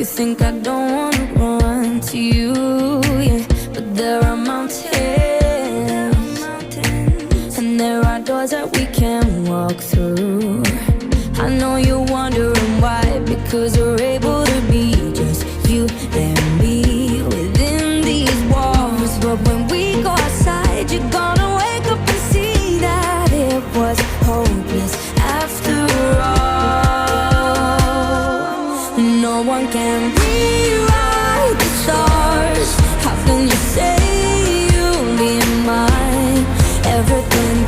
You think I don't wanna run to you, yeah, but there are mountains, and there are doors that we can walk through. I know you're wondering why, because we're able to be just you and me within these walls. But when we go outside, you're gonna wake up and see that it was hopeless after all. No one can rewrite the stars. How can you say you'll be mine? Everything